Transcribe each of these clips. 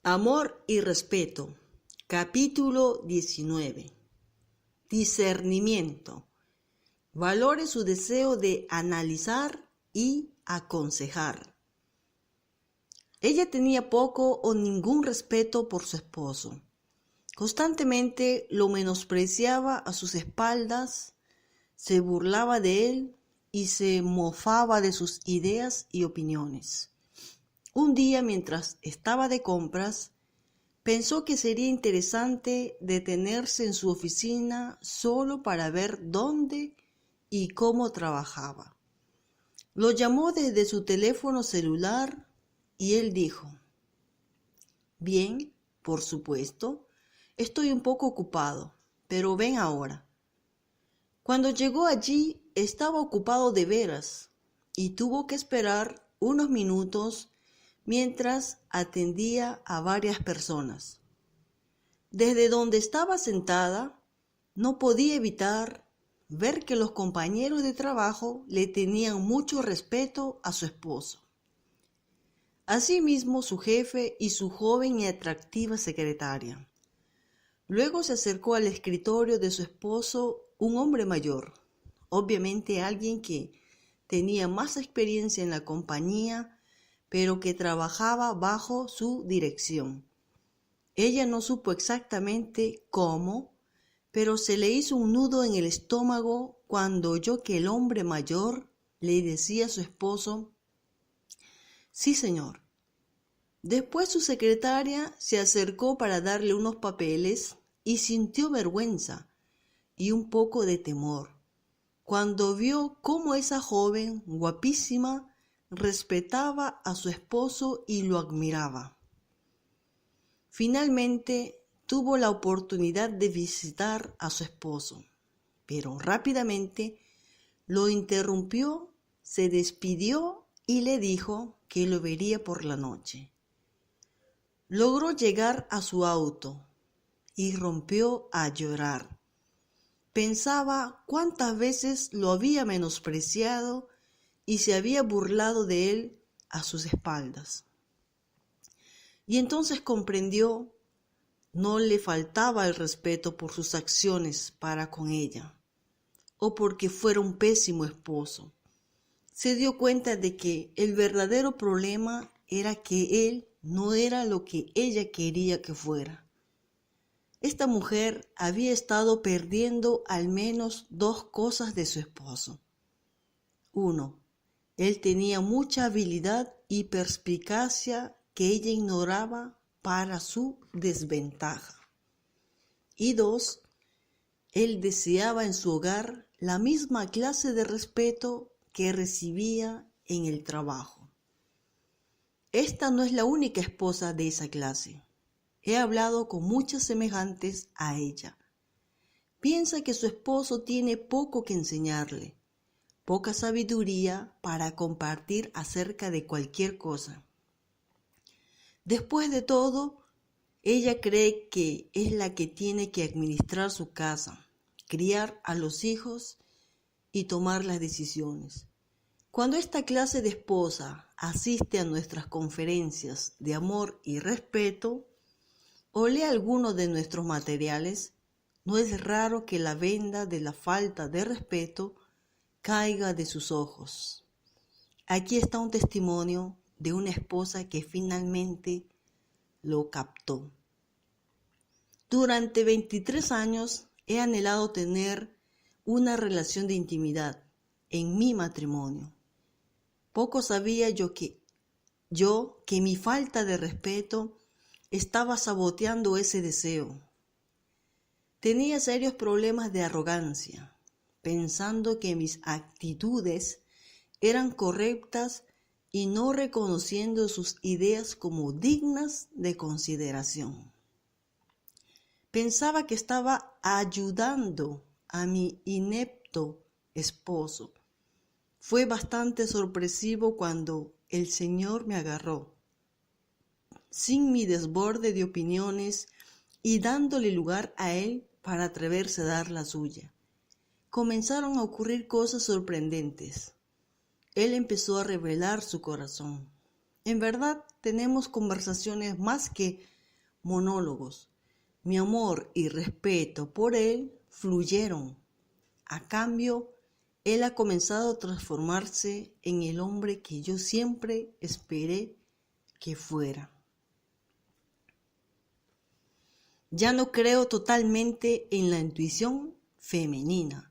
Amor y respeto. Capítulo 19. Discernimiento. Valore su deseo de analizar y aconsejar. Ella tenía poco o ningún respeto por su esposo. Constantemente lo menospreciaba a sus espaldas, se burlaba de él y se mofaba de sus ideas y opiniones. Un día, mientras estaba de compras, pensó que sería interesante detenerse en su oficina solo para ver dónde y cómo trabajaba. Lo llamó desde su teléfono celular y él dijo: «Bien, por supuesto, estoy un poco ocupado, pero ven ahora». Cuando llegó allí, estaba ocupado de veras y tuvo que esperar unos minutos mientras atendía a varias personas. Desde donde estaba sentada, no podía evitar ver que los compañeros de trabajo le tenían mucho respeto a su esposo. Asimismo, su jefe y su joven y atractiva secretaria. Luego se acercó al escritorio de su esposo un hombre mayor, obviamente alguien que tenía más experiencia en la compañía, pero que trabajaba bajo su dirección. Ella no supo exactamente cómo, pero se le hizo un nudo en el estómago cuando oyó que el hombre mayor le decía a su esposo: «Sí, señor». Después su secretaria se acercó para darle unos papeles y sintió vergüenza y un poco de temor cuando vio cómo esa joven guapísima respetaba a su esposo y lo admiraba. Finalmente tuvo la oportunidad de visitar a su esposo, pero rápidamente lo interrumpió, se despidió y le dijo que lo vería por la noche. Logró llegar a su auto y rompió a llorar. Pensaba cuántas veces lo había menospreciado y se había burlado de él a sus espaldas. Y entonces comprendió, no le faltaba el respeto por sus acciones para con ella, o porque fuera un pésimo esposo. Se dio cuenta de que el verdadero problema era que él no era lo que ella quería que fuera. Esta mujer había estado perdiendo al menos dos cosas de su esposo. 1. Él tenía mucha habilidad y perspicacia que ella ignoraba para su desventaja. Y 2. Él deseaba en su hogar la misma clase de respeto que recibía en el trabajo. Esta no es la única esposa de esa clase. He hablado con muchas semejantes a ella. Piensa que su esposo tiene poco que enseñarle, poca sabiduría para compartir acerca de cualquier cosa. Después de todo, ella cree que es la que tiene que administrar su casa, criar a los hijos y tomar las decisiones. Cuando esta clase de esposa asiste a nuestras conferencias de amor y respeto, o lee alguno de nuestros materiales, no es raro que la venda de la falta de respeto caiga de sus ojos. Aquí está un testimonio de una esposa que finalmente lo captó. Durante 23 años he anhelado tener una relación de intimidad en mi matrimonio. Poco sabía yo que mi falta de respeto estaba saboteando ese deseo. Tenía serios problemas de arrogancia, pensando que mis actitudes eran correctas y no reconociendo sus ideas como dignas de consideración. Pensaba que estaba ayudando a mi inepto esposo. Fue bastante sorpresivo cuando el Señor me agarró, sin mi desborde de opiniones y dándole lugar a él para atreverse a dar la suya. Comenzaron a ocurrir cosas sorprendentes. Él empezó a revelar su corazón. En verdad, tenemos conversaciones más que monólogos. Mi amor y respeto por él fluyeron. A cambio, él ha comenzado a transformarse en el hombre que yo siempre esperé que fuera. Ya no creo totalmente en la intuición femenina.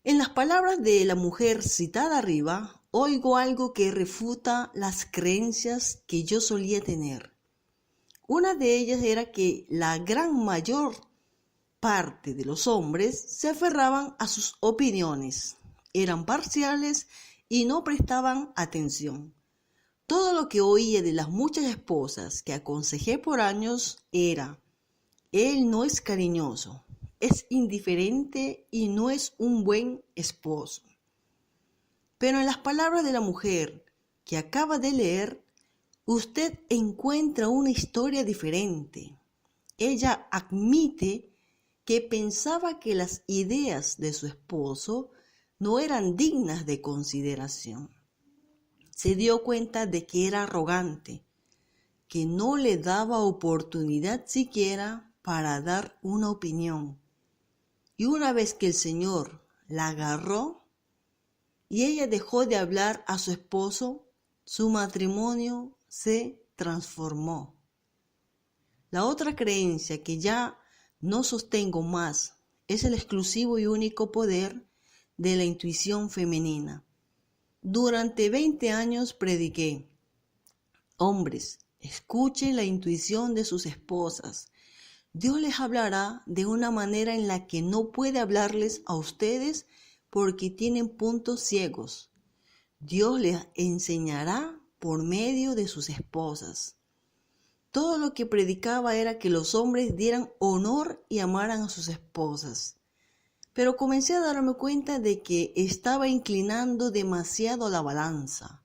En las palabras de la mujer citada arriba, oigo algo que refuta las creencias que yo solía tener. Una de ellas era que la gran mayor parte de los hombres se aferraban a sus opiniones, eran parciales y no prestaban atención. Todo lo que oía de las muchas esposas que aconsejé por años era: él no es cariñoso, es indiferente y no es un buen esposo. Pero en las palabras de la mujer que acaba de leer, usted encuentra una historia diferente. Ella admite que pensaba que las ideas de su esposo no eran dignas de consideración. Se dio cuenta de que era arrogante, que no le daba oportunidad siquiera para dar una opinión. Y una vez que el Señor la agarró y ella dejó de hablar a su esposo, su matrimonio se transformó. La otra creencia que ya no sostengo más es el exclusivo y único poder de la intuición femenina. Durante 20 años prediqué: hombres, escuchen la intuición de sus esposas. Dios les hablará de una manera en la que no puede hablarles a ustedes porque tienen puntos ciegos. Dios les enseñará por medio de sus esposas. Todo lo que predicaba era que los hombres dieran honor y amaran a sus esposas. Pero comencé a darme cuenta de que estaba inclinando demasiado la balanza.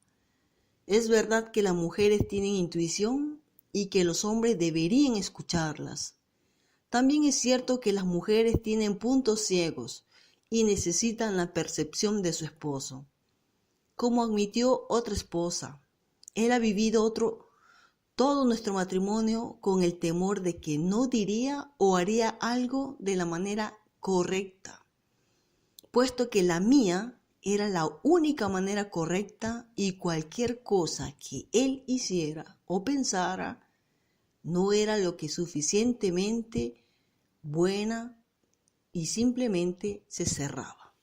Es verdad que las mujeres tienen intuición y que los hombres deberían escucharlas. También es cierto que las mujeres tienen puntos ciegos y necesitan la percepción de su esposo. Como admitió otra esposa, él ha vivido todo nuestro matrimonio con el temor de que no diría o haría algo de la manera correcta, puesto que la mía era la única manera correcta y cualquier cosa que él hiciera o pensara no era lo que suficientemente buena y simplemente se cerraba.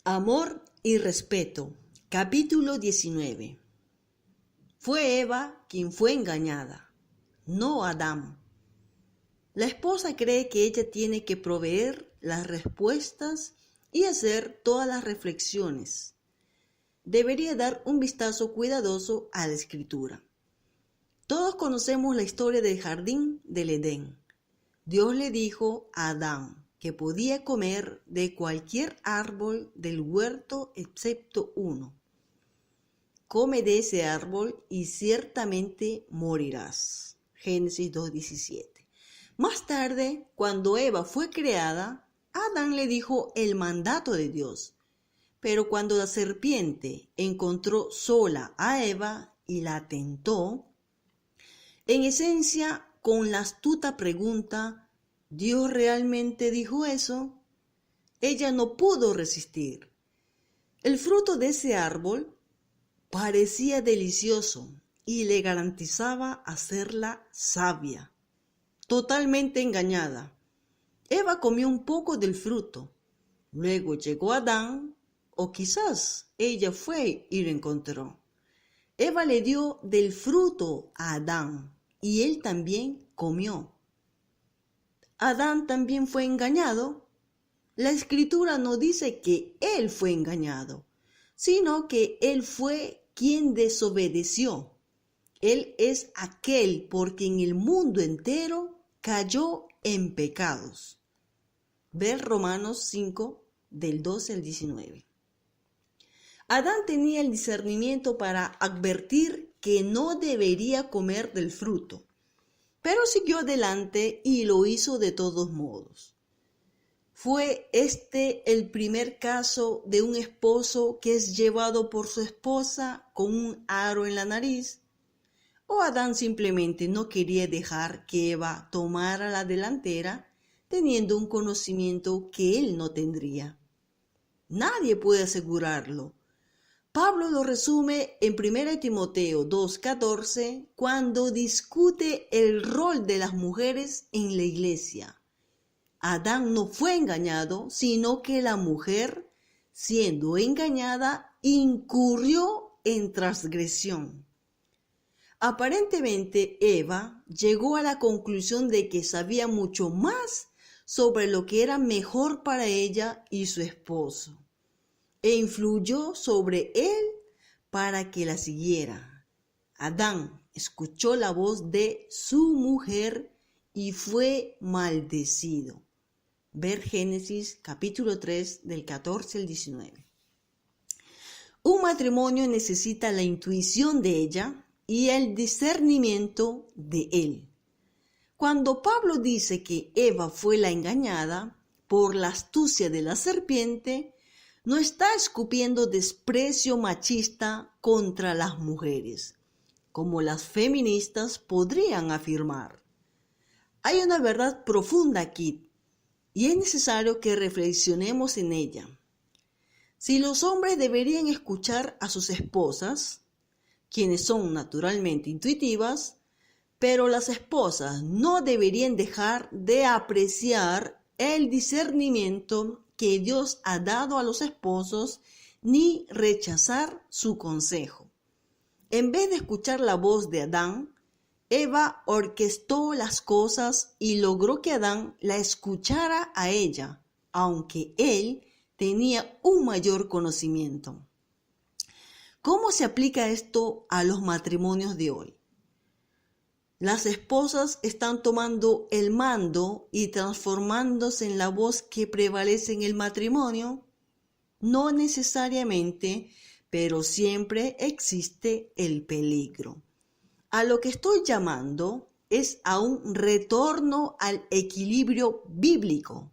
Amor y respeto. Capítulo 19. Fue Eva quien fue engañada, no Adán. La esposa cree que ella tiene que proveer las respuestas y hacer todas las reflexiones. Debería dar un vistazo cuidadoso a la Escritura. Todos conocemos la historia del jardín del Edén. Dios le dijo a Adán que podía comer de cualquier árbol del huerto excepto uno. Come de ese árbol y ciertamente morirás. Génesis 2:17. Más tarde, cuando Eva fue creada, Adán le dijo el mandato de Dios. Pero cuando la serpiente encontró sola a Eva y la tentó, en esencia, con la astuta pregunta: ¿Dios realmente dijo eso? Ella no pudo resistir. El fruto de ese árbol parecía delicioso y le garantizaba hacerla sabia. Totalmente engañada, Eva comió un poco del fruto. Luego llegó Adán, o quizás ella fue y lo encontró. Eva le dio del fruto a Adán y él también comió. Adán también fue engañado. La Escritura no dice que él fue engañado, sino que él fue quien desobedeció. Él es aquel por quien el mundo entero cayó en pecados. Ver Romanos 5, del 12 al 19. Adán tenía el discernimiento para advertir que no debería comer del fruto, pero siguió adelante y lo hizo de todos modos. ¿Fue este el primer caso de un esposo que es llevado por su esposa con un aro en la nariz? ¿O Adán simplemente no quería dejar que Eva tomara la delantera teniendo un conocimiento que él no tendría? Nadie puede asegurarlo. Pablo lo resume en 1 Timoteo 2:14 cuando discute el rol de las mujeres en la iglesia. Adán no fue engañado, sino que la mujer, siendo engañada, incurrió en transgresión. Aparentemente, Eva llegó a la conclusión de que sabía mucho más sobre lo que era mejor para ella y su esposo, e influyó sobre él para que la siguiera. Adán escuchó la voz de su mujer y fue maldecido. Ver Génesis capítulo 3 del 14 al 19. Un matrimonio necesita la intuición de ella y el discernimiento de él. Cuando Pablo dice que Eva fue la engañada por la astucia de la serpiente, no está escupiendo desprecio machista contra las mujeres, como las feministas podrían afirmar. Hay una verdad profunda aquí, y es necesario que reflexionemos en ella. Si los hombres deberían escuchar a sus esposas, quienes son naturalmente intuitivas, pero las esposas no deberían dejar de apreciar el discernimiento que Dios ha dado a los esposos ni rechazar su consejo. En vez de escuchar la voz de Adán, Eva orquestó las cosas y logró que Adán la escuchara a ella, aunque él tenía un mayor conocimiento. ¿Cómo se aplica esto a los matrimonios de hoy? Las esposas están tomando el mando y transformándose en la voz que prevalece en el matrimonio. No necesariamente, pero siempre existe el peligro. A lo que estoy llamando es a un retorno al equilibrio bíblico.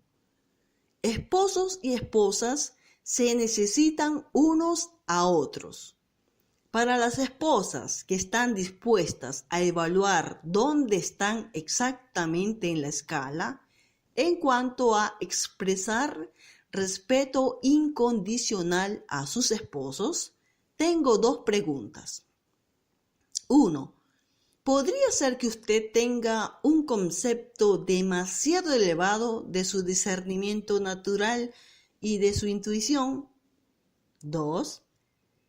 Esposos y esposas se necesitan unos a otros. Para las esposas que están dispuestas a evaluar dónde están exactamente en la escala, en cuanto a expresar respeto incondicional a sus esposos, tengo dos preguntas. 1. ¿Podría ser que usted tenga un concepto demasiado elevado de su discernimiento natural y de su intuición? 2.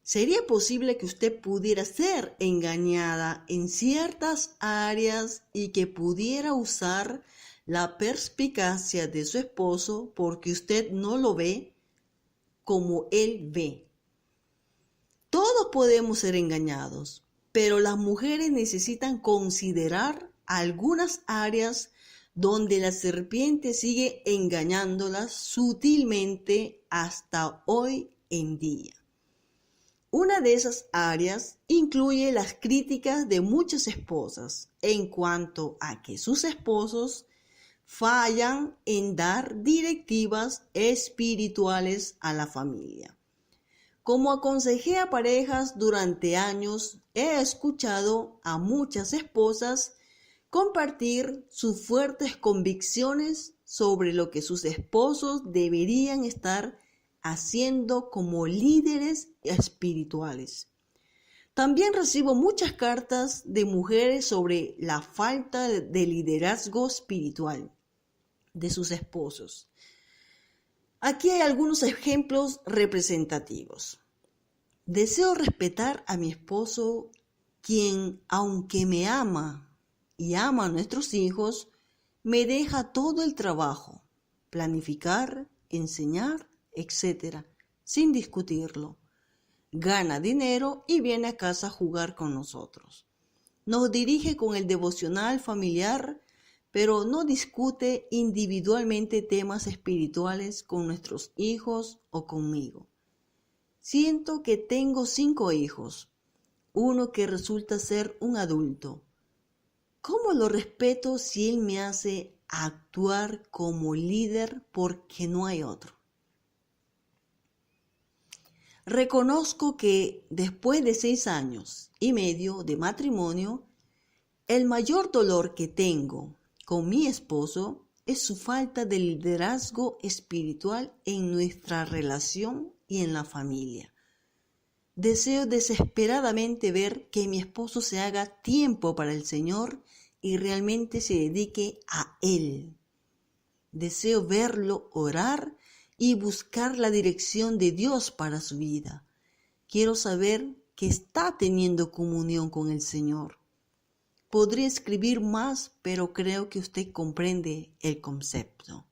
¿Sería posible que usted pudiera ser engañada en ciertas áreas y que pudiera usar la perspicacia de su esposo porque usted no lo ve como él ve? Todos podemos ser engañados, pero las mujeres necesitan considerar algunas áreas donde la serpiente sigue engañándolas sutilmente hasta hoy en día. Una de esas áreas incluye las críticas de muchas esposas en cuanto a que sus esposos fallan en dar directivas espirituales a la familia. Como aconsejé a parejas durante años, he escuchado a muchas esposas compartir sus fuertes convicciones sobre lo que sus esposos deberían estar haciendo como líderes espirituales. También recibo muchas cartas de mujeres sobre la falta de liderazgo espiritual de sus esposos. Aquí hay algunos ejemplos representativos. Deseo respetar a mi esposo, quien, aunque me ama y ama a nuestros hijos, me deja todo el trabajo, planificar, enseñar, etc., sin discutirlo. Gana dinero y viene a casa a jugar con nosotros. Nos dirige con el devocional familiar, pero no discute individualmente temas espirituales con nuestros hijos o conmigo. Siento que tengo 5 hijos, uno que resulta ser un adulto. ¿Cómo lo respeto si él me hace a actuar como líder porque no hay otro. Reconozco que después de 6 años y medio de matrimonio, el mayor dolor que tengo con mi esposo es su falta de liderazgo espiritual en nuestra relación y en la familia. Deseo desesperadamente ver que mi esposo se haga tiempo para el Señor y realmente se dedique a Él. Deseo verlo orar y buscar la dirección de Dios para su vida. Quiero saber que está teniendo comunión con el Señor. Podría escribir más, pero creo que usted comprende el concepto.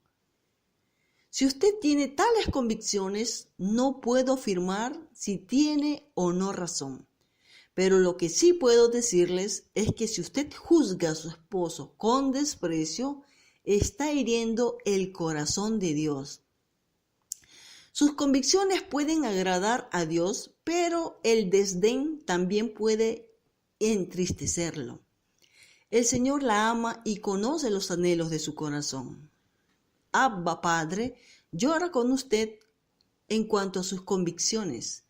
Si usted tiene tales convicciones, no puedo afirmar si tiene o no razón. Pero lo que sí puedo decirles es que si usted juzga a su esposo con desprecio, está hiriendo el corazón de Dios. Sus convicciones pueden agradar a Dios, pero el desdén también puede entristecerlo. El Señor la ama y conoce los anhelos de su corazón. Abba, Padre, llora con usted en cuanto a sus convicciones,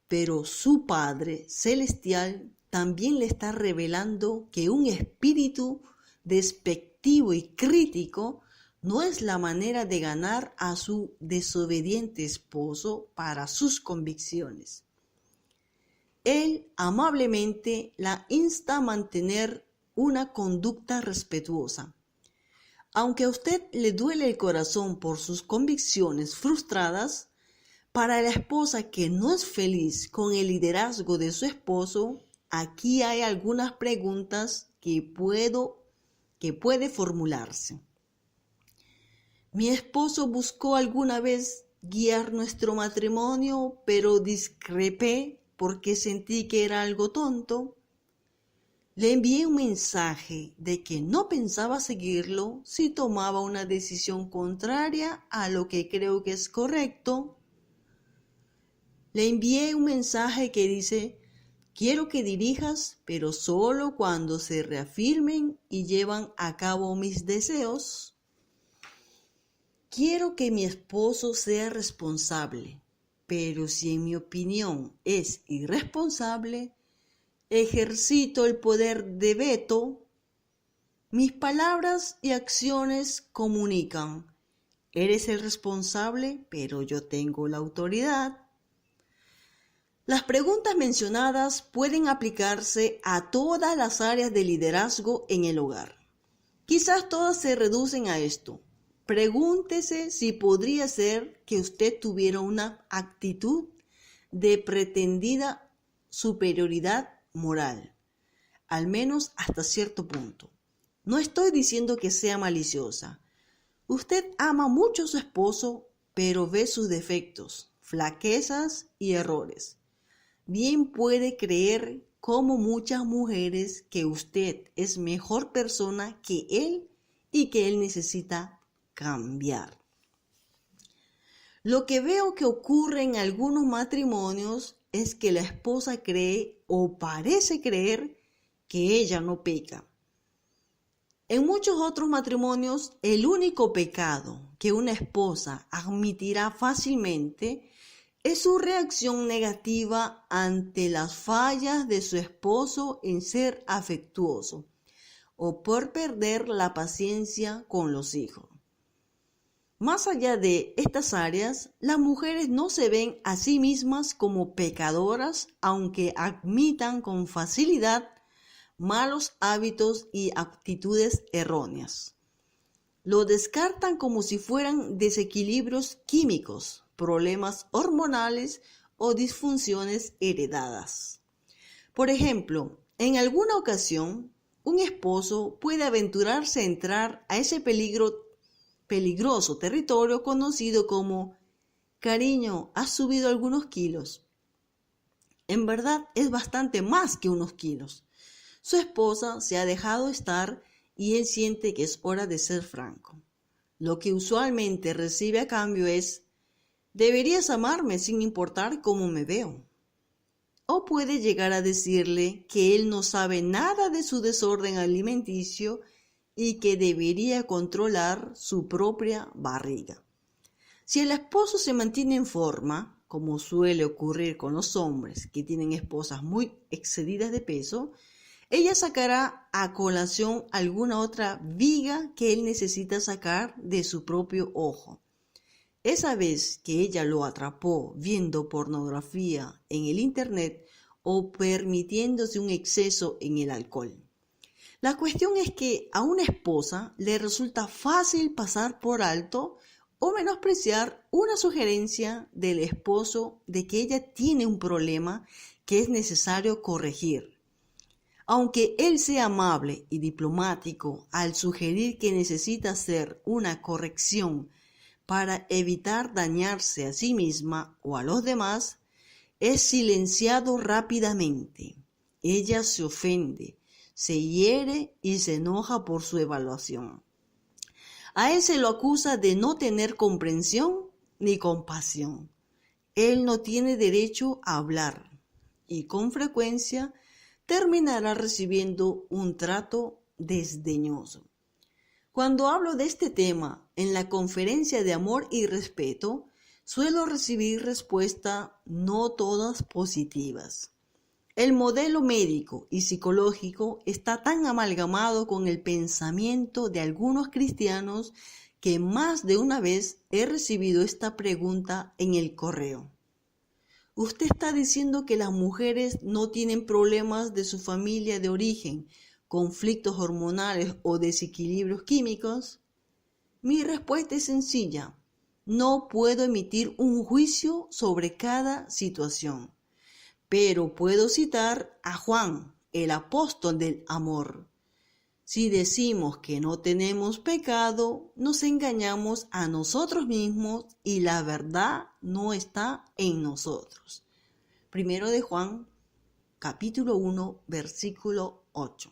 pero su Padre Celestial también le está revelando que un espíritu despectivo y crítico no es la manera de ganar a su desobediente esposo para sus convicciones. Él amablemente la insta a mantener una conducta respetuosa. Aunque a usted le duele el corazón por sus convicciones frustradas, para la esposa que no es feliz con el liderazgo de su esposo, aquí hay algunas preguntas que puede formularse. Mi esposo buscó alguna vez guiar nuestro matrimonio, pero discrepé porque sentí que era algo tonto. Le envié un mensaje de que no pensaba seguirlo si tomaba una decisión contraria a lo que creo que es correcto. Le envié un mensaje que dice: quiero que dirijas, pero solo cuando se reafirmen y llevan a cabo mis deseos. Quiero que mi esposo sea responsable, pero si en mi opinión es irresponsable, ejercito el poder de veto. Mis palabras y acciones comunican: eres el responsable, pero yo tengo la autoridad. Las preguntas mencionadas pueden aplicarse a todas las áreas de liderazgo en el hogar. Quizás todas se reducen a esto. Pregúntese si podría ser que usted tuviera una actitud de pretendida superioridad moral, al menos hasta cierto punto. No estoy diciendo que sea maliciosa. Usted ama mucho a su esposo, pero ve sus defectos, flaquezas y errores. Bien puede creer, como muchas mujeres, que usted es mejor persona que él y que él necesita cambiar. Lo que veo que ocurre en algunos matrimonios es que la esposa cree o parece creer que ella no peca. En muchos otros matrimonios, el único pecado que una esposa admitirá fácilmente es su reacción negativa ante las fallas de su esposo en ser afectuoso o por perder la paciencia con los hijos. Más allá de estas áreas, las mujeres no se ven a sí mismas como pecadoras, aunque admitan con facilidad malos hábitos y actitudes erróneas. Lo descartan como si fueran desequilibrios químicos, problemas hormonales o disfunciones heredadas. Por ejemplo, en alguna ocasión, un esposo puede aventurarse a entrar a ese peligroso territorio conocido como: cariño, has subido algunos kilos. En verdad es bastante más que unos kilos. Su esposa se ha dejado estar y él siente que es hora de ser franco. Lo que usualmente recibe a cambio es: deberías amarme sin importar cómo me veo. O puede llegar a decirle que él no sabe nada de su desorden alimenticio y que debería controlar su propia barriga. Si el esposo se mantiene en forma, como suele ocurrir con los hombres que tienen esposas muy excedidas de peso, ella sacará a colación alguna otra viga que él necesita sacar de su propio ojo. Esa vez que ella lo atrapó viendo pornografía en el internet o permitiéndose un exceso en el alcohol. La cuestión es que a una esposa le resulta fácil pasar por alto o menospreciar una sugerencia del esposo de que ella tiene un problema que es necesario corregir. Aunque él sea amable y diplomático al sugerir que necesita hacer una corrección para evitar dañarse a sí misma o a los demás, es silenciado rápidamente. Ella se ofende, se hiere y se enoja por su evaluación. A él se lo acusa de no tener comprensión ni compasión. Él no tiene derecho a hablar y con frecuencia terminará recibiendo un trato desdeñoso. Cuando hablo de este tema en la conferencia de amor y respeto, suelo recibir respuestas no todas positivas. El modelo médico y psicológico está tan amalgamado con el pensamiento de algunos cristianos que más de una vez he recibido esta pregunta en el correo. ¿Usted está diciendo que las mujeres no tienen problemas de su familia de origen, conflictos hormonales o desequilibrios químicos? Mi respuesta es sencilla. No puedo emitir un juicio sobre cada situación, pero puedo citar a Juan, el apóstol del amor. Si decimos que no tenemos pecado, nos engañamos a nosotros mismos y la verdad no está en nosotros. Primero de Juan, capítulo 1, versículo 8.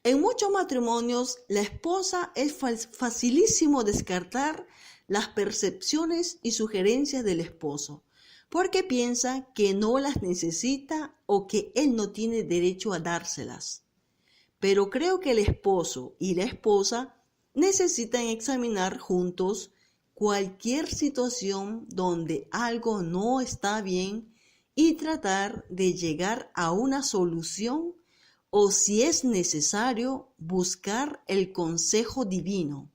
En muchos matrimonios, la esposa es facilísimo descartar las percepciones y sugerencias del esposo, porque piensa que no las necesita o que él no tiene derecho a dárselas. Pero creo que el esposo y la esposa necesitan examinar juntos cualquier situación donde algo no está bien y tratar de llegar a una solución o, si es necesario, buscar el consejo divino.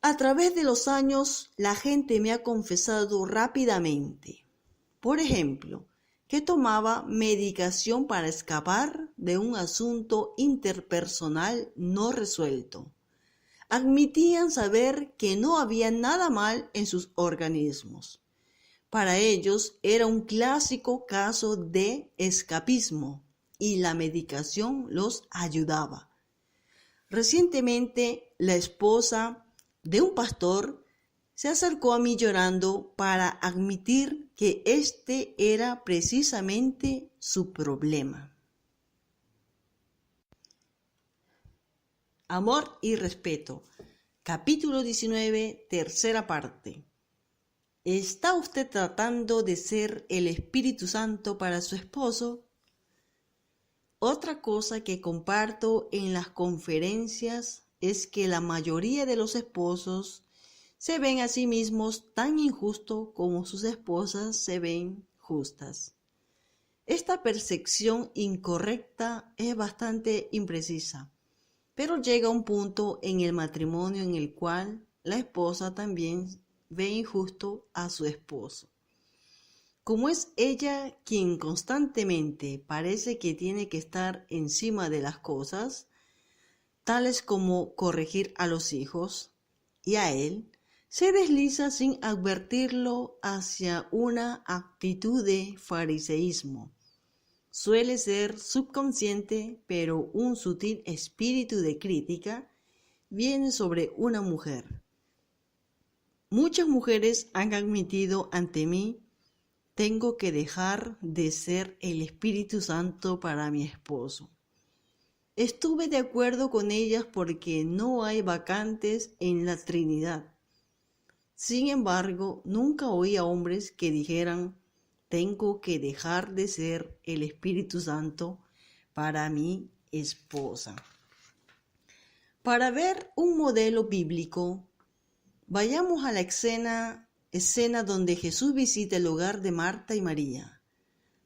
A través de los años, la gente me ha confesado rápidamente, por ejemplo, que tomaba medicación para escapar de un asunto interpersonal no resuelto. Admitían saber que no había nada mal en sus organismos. Para ellos era un clásico caso de escapismo y la medicación los ayudaba. Recientemente, la esposa de un pastor se acercó a mí llorando para admitir que este era precisamente su problema. Amor y respeto. Capítulo 19, tercera parte. ¿Está usted tratando de ser el Espíritu Santo para su esposo? Otra cosa que comparto en las conferencias es que la mayoría de los esposos se ven a sí mismos tan injustos como sus esposas se ven justas. Esta percepción incorrecta es bastante imprecisa, pero llega un punto en el matrimonio en el cual la esposa también ve injusto a su esposo. Como es ella quien constantemente parece que tiene que estar encima de las cosas, tales como corregir a los hijos, y a él, se desliza sin advertirlo hacia una actitud de fariseísmo. Suele ser subconsciente, pero un sutil espíritu de crítica viene sobre una mujer. Muchas mujeres han admitido ante mí: tengo que dejar de ser el Espíritu Santo para mi esposo. Estuve de acuerdo con ellas porque no hay vacantes en la Trinidad. Sin embargo, nunca oí a hombres que dijeran: tengo que dejar de ser el Espíritu Santo para mi esposa. Para ver un modelo bíblico, vayamos a la escena donde Jesús visita el hogar de Marta y María.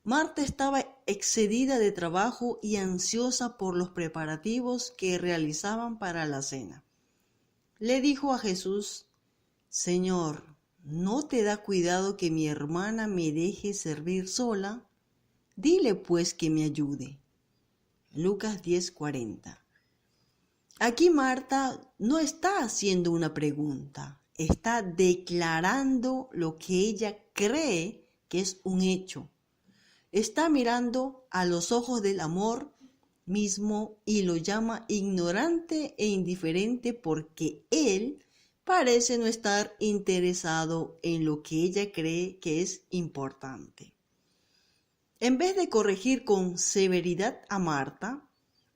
Marta estaba excedida de trabajo y ansiosa por los preparativos que realizaban para la cena. Le dijo a Jesús: Señor, ¿no te da cuidado que mi hermana me deje servir sola? Dile pues que me ayude. Lucas 10:40. Aquí Marta no está haciendo una pregunta, está declarando lo que ella cree que es un hecho. Está mirando a los ojos del amor mismo y lo llama ignorante e indiferente porque él parece no estar interesado en lo que ella cree que es importante. En vez de corregir con severidad a Marta,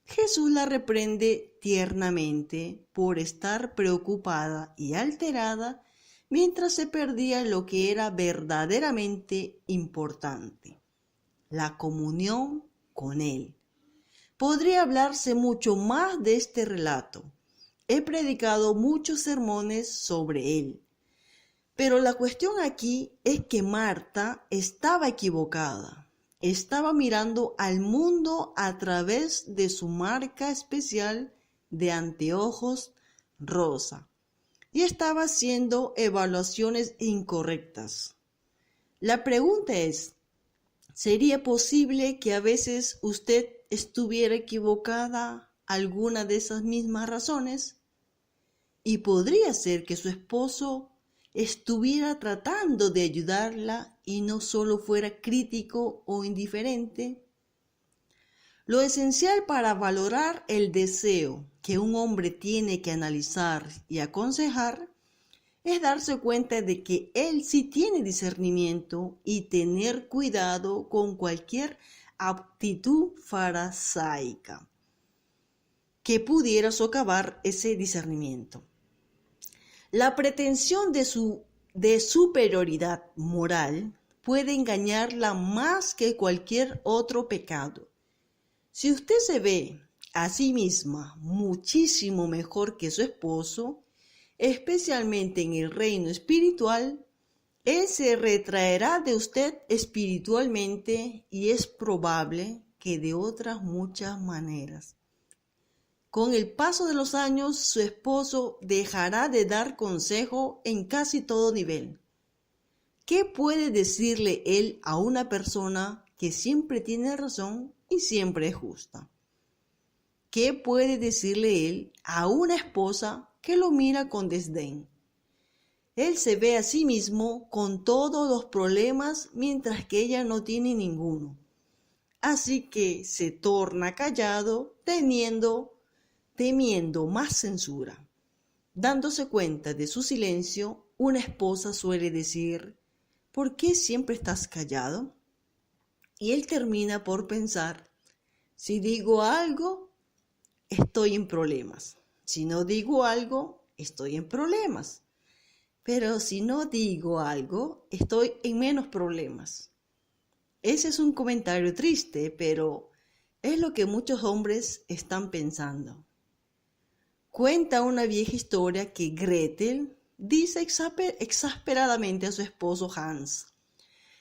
Jesús la reprende tiernamente por estar preocupada y alterada mientras se perdía lo que era verdaderamente importante: la comunión con Él. Podría hablarse mucho más de este relato. He predicado muchos sermones sobre él. Pero la cuestión aquí es que Marta estaba equivocada. Estaba mirando al mundo a través de su marca especial de anteojos rosa y estaba haciendo evaluaciones incorrectas. La pregunta es: ¿sería posible que a veces usted estuviera equivocada alguna de esas mismas razones? Y podría ser que su esposo estuviera tratando de ayudarla y no solo fuera crítico o indiferente. Lo esencial para valorar el deseo que un hombre tiene que analizar y aconsejar es darse cuenta de que él sí tiene discernimiento y tener cuidado con cualquier actitud farisaica que pudiera socavar ese discernimiento. La pretensión de superioridad moral puede engañarla más que cualquier otro pecado. Si usted se ve a sí misma muchísimo mejor que su esposo, especialmente en el reino espiritual, él se retraerá de usted espiritualmente y es probable que de otras muchas maneras. Con el paso de los años, su esposo dejará de dar consejo en casi todo nivel. ¿Qué puede decirle él a una persona que siempre tiene razón y siempre es justa? ¿Qué puede decirle él a una esposa que lo mira con desdén? Él se ve a sí mismo con todos los problemas mientras que ella no tiene ninguno. Así que se torna callado temiendo más censura. Dándose cuenta de su silencio, una esposa suele decir: ¿por qué siempre estás callado? Y él termina por pensar: si digo algo, estoy en problemas. Si no digo algo, estoy en problemas. Pero si no digo algo, estoy en menos problemas. Ese es un comentario triste, pero es lo que muchos hombres están pensando. Cuenta una vieja historia que Gretel dice exasperadamente a su esposo Hans: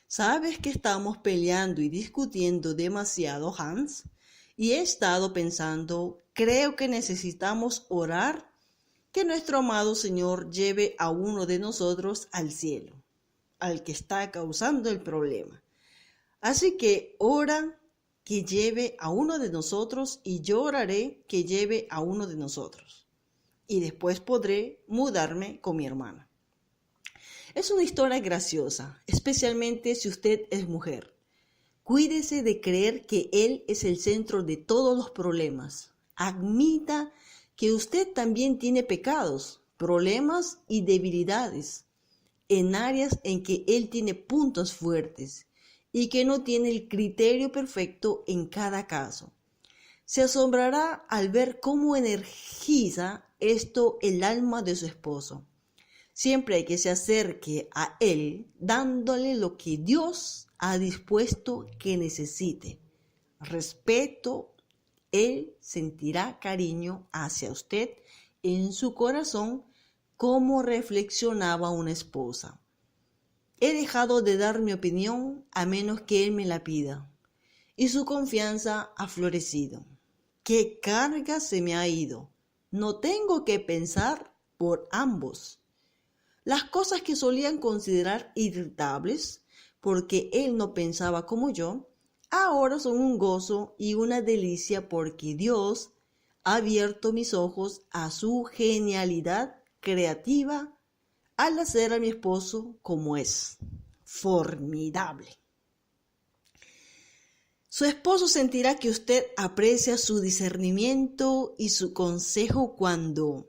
¿sabes que estamos peleando y discutiendo demasiado, Hans? Y he estado pensando, creo que necesitamos orar que nuestro amado Señor lleve a uno de nosotros al cielo, al que está causando el problema. Así que ora que lleve a uno de nosotros y yo oraré que lleve a uno de nosotros. Y después podré mudarme con mi hermana. Es una historia graciosa, especialmente si usted es mujer. Cuídese de creer que él es el centro de todos los problemas. Admita que usted también tiene pecados, problemas y debilidades en áreas en que él tiene puntos fuertes y que no tiene el criterio perfecto en cada caso. Se asombrará al ver cómo energiza esto el alma de su esposo. Siempre que se acerque a él, dándole lo que Dios ha dispuesto que necesite: respeto Él sentirá cariño hacia usted en su corazón, como reflexionaba una esposa. He dejado de dar mi opinión a menos que él me la pida, y su confianza ha florecido. ¡Qué carga se me ha ido! No tengo que pensar por ambos. Las cosas que solían considerar irritables, porque él no pensaba como yo, ahora son un gozo y una delicia porque Dios ha abierto mis ojos a su genialidad creativa al hacer a mi esposo como es. Formidable. Su esposo sentirá que usted aprecia su discernimiento y su consejo cuando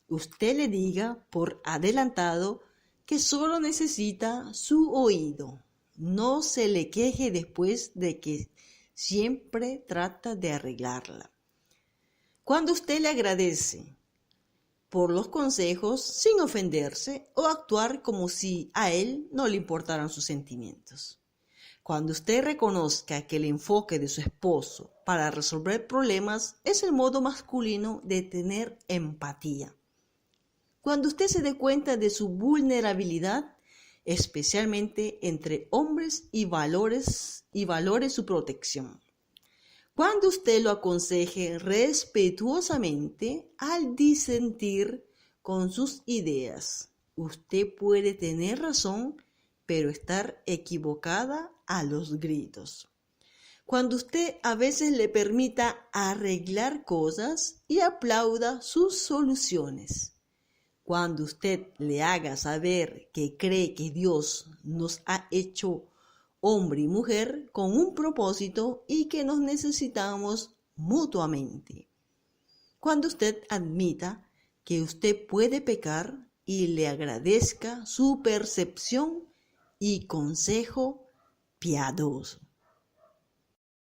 usted le diga por adelantado que solo necesita su oído. No se le queje después de que siempre trata de arreglarla. Cuando usted le agradece por los consejos sin ofenderse o actuar como si a él no le importaran sus sentimientos. Cuando usted reconozca que el enfoque de su esposo para resolver problemas es el modo masculino de tener empatía. Cuando usted se dé cuenta de su vulnerabilidad, especialmente entre hombres, y valore su protección. Cuando usted lo aconseje respetuosamente al disentir con sus ideas, usted puede tener razón, pero estar equivocada a los gritos. Cuando usted a veces le permita arreglar cosas y aplauda sus soluciones. Cuando usted le haga saber que cree que Dios nos ha hecho hombre y mujer con un propósito y que nos necesitamos mutuamente. Cuando usted admita que usted puede pecar y le agradezca su percepción y consejo piadoso.